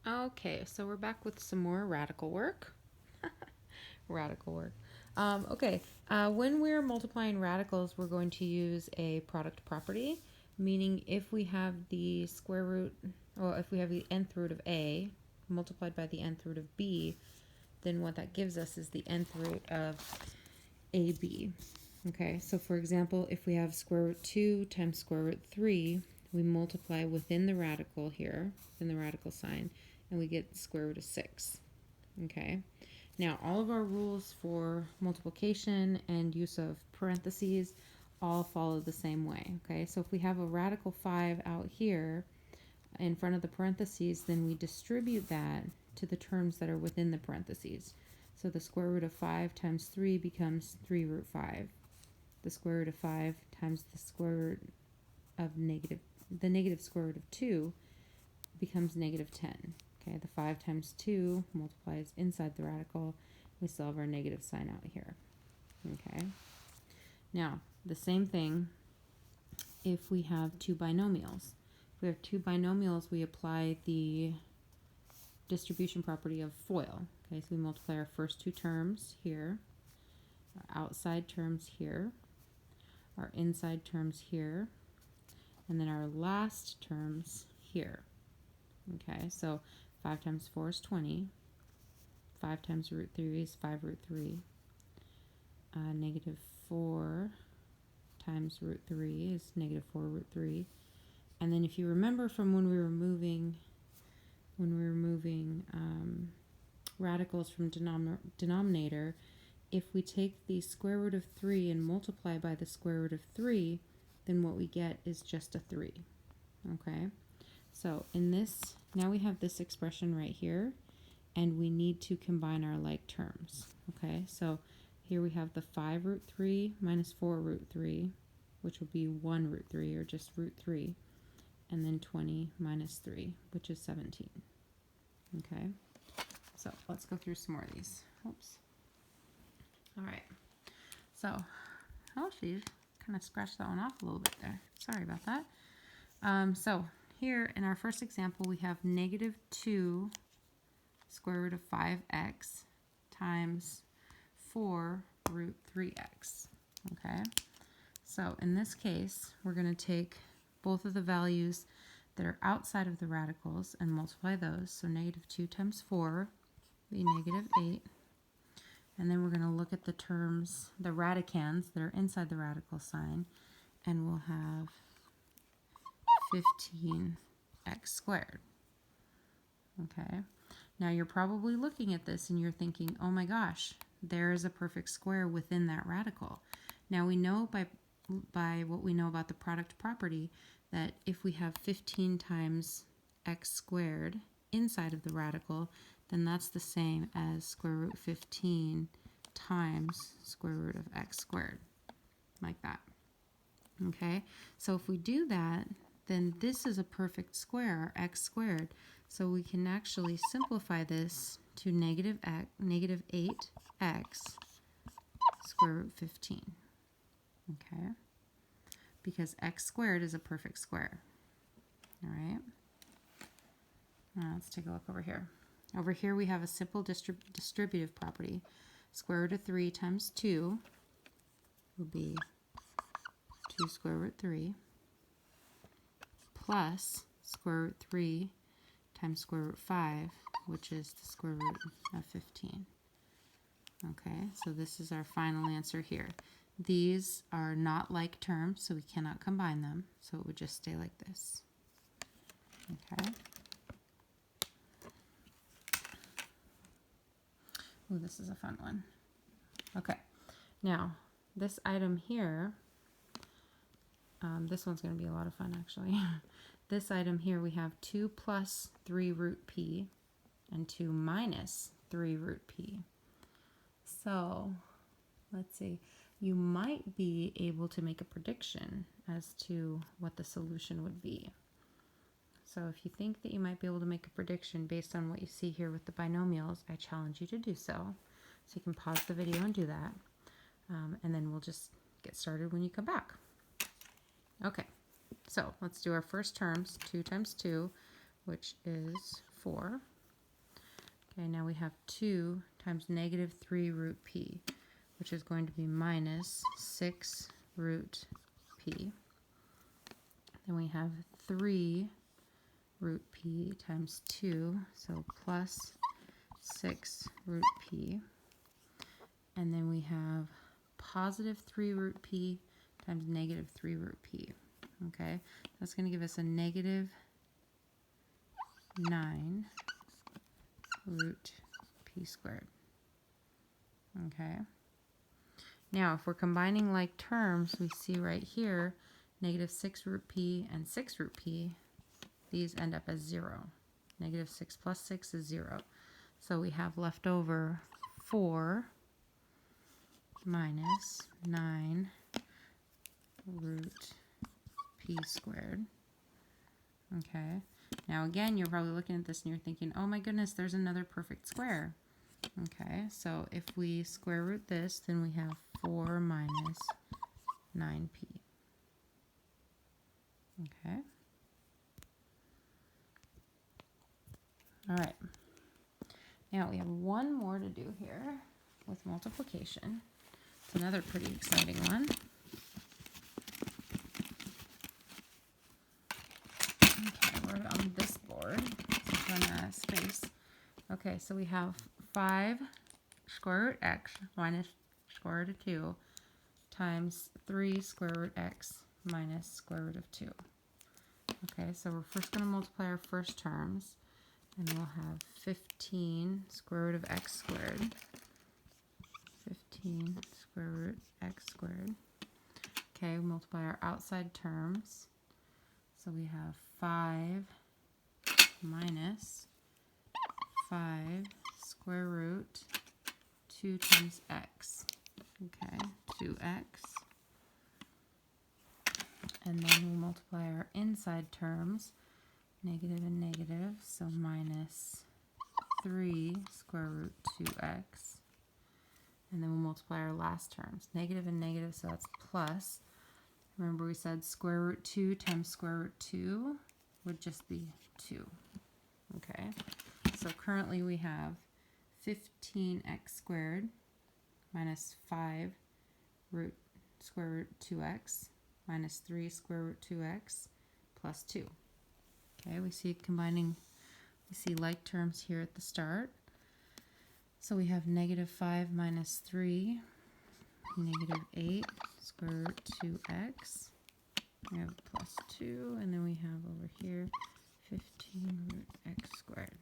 Okay, so we're back with some more radical work. Radical work. Okay, when we're multiplying radicals, we're going to use a product property, meaning if we have the square root, or if we have the nth root of a multiplied by the nth root of b, then what that gives us is the nth root of ab. Okay, so for example, if we have square root 2 times square root 3, we multiply within the radical here, in the radical sign, and we get the square root of 6. Okay, now all of our rules for multiplication and use of parentheses all follow the same way. Okay, so if we have a radical 5 out here in front of the parentheses, then we distribute that to the terms that are within the parentheses. So the square root of 5 times 3 becomes 3 root 5. The square root of 5 times the square root of the negative square root of 2 becomes negative 10. Okay, the 5 times 2 multiplies inside the radical. We still have our negative sign out here. Okay, now the same thing if we have two binomials. If we have two binomials, we apply the distribution property of FOIL. Okay, so we multiply our first two terms here, our outside terms here, our inside terms here, and then our last terms here. Okay, so 5 times 4 is 20. 5 times root 3 is 5 root 3. Negative 4 times root 3 is negative 4 root 3. And then if you remember from when we were moving radicals from denominator, if we take the square root of 3 and multiply by the square root of 3, then what we get is just a 3. Okay, so in this, now we have this expression right here, and we need to combine our like terms. Okay, so here we have the 5 root 3 minus 4 root 3, which will be 1 root 3, or just root 3, and then 20 minus 3, which is 17. Okay, so let's go through some more of these. Oops. All right, so, oh, she kind of scratched that one off a little bit there. Sorry about that. So here in our first example, we have negative 2 square root of 5x times 4 root 3x. Okay, so in this case, we're going to take both of the values that are outside of the radicals and multiply those. So negative 2 times 4 will be negative 8. And then we're going to look at the terms, the radicands that are inside the radical sign, and we'll have 15x squared. Okay, now you're probably looking at this and you're thinking, oh my gosh, there is a perfect square within that radical. Now we know by what we know about the product property that if we have 15 times x squared inside of the radical, then that's the same as square root 15 times square root of x squared, like that. Okay, so if we do that, then this is a perfect square, x squared. So we can actually simplify this to negative 8x square root 15. Okay, because x squared is a perfect square. All right, now let's take a look over here. Over here we have a simple distributive property. Square root of 3 times 2 will be 2 square root 3 plus square root 3 times square root 5, which is the square root of 15. Okay, so this is our final answer here. These are not like terms, so we cannot combine them, so it would just stay like this. Okay. Ooh, this is a fun one. Okay, now this item here, this one's going to be a lot of fun actually. This item here, we have 2 plus 3 root p and 2 minus 3 root p. So let's see, you might be able to make a prediction as to what the solution would be. So if you think that you might be able to make a prediction based on what you see here with the binomials, I challenge you to do so. So you can pause the video and do that. And then we'll just get started when you come back. Okay, so let's do our first terms, 2 times 2, which is 4. Okay, now we have 2 times negative 3 root p, which is going to be minus 6 root p. Then we have 3 root p times 2, so plus 6 root p. And then we have positive 3 root p times negative 3 root p. Okay, that's going to give us a negative 9 root p squared. Okay. Now, if we're combining like terms, we see right here, negative 6 root p and 6 root p, these end up as 0. Negative 6 plus 6 is 0. So we have left over 4 minus 9 root p squared. Okay. Now again, you're probably looking at this and you're thinking, oh my goodness, there's another perfect square. Okay, so if we square root this, then we have 4 minus 9p. Okay. All right. Now we have one more to do here with multiplication. It's another pretty exciting one. Okay, we're on this board, so it's on a space. Okay, so we have 5 square root x minus square root of 2 times 3 square root x minus square root of 2. Okay, so we're first going to multiply our first terms, and we'll have 15 square root of x squared. 15 square root x squared. Okay, we multiply our outside terms. So we have 5 minus 5 square root 2 times x. Okay, 2x. And then we'll multiply our inside terms, negative and negative, so minus 3 square root 2x. And then we'll multiply our last terms, negative and negative, so that's plus. Remember we said square root 2 times square root 2 would just be 2. Okay, so currently we have 15x squared minus 5 root square root 2x minus 3 square root 2x plus 2. Okay, we see like terms here at the start. So we have negative 5 minus 3, negative 8 square root 2x. We have plus 2, and then we have over here 15 root x squared.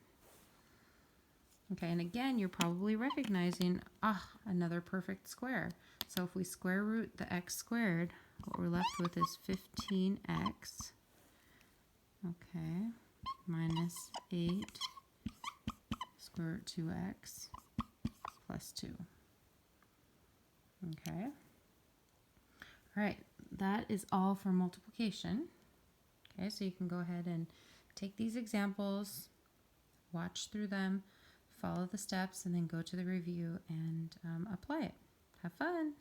Okay, and again, you're probably recognizing, another perfect square. So if we square root the x squared, what we're left with is 15x, okay, minus 8 square root 2x plus 2. Okay. All right, that is all for multiplication. Okay, so you can go ahead and take these examples, watch through them, follow the steps, and then go to the review and apply it. Have fun.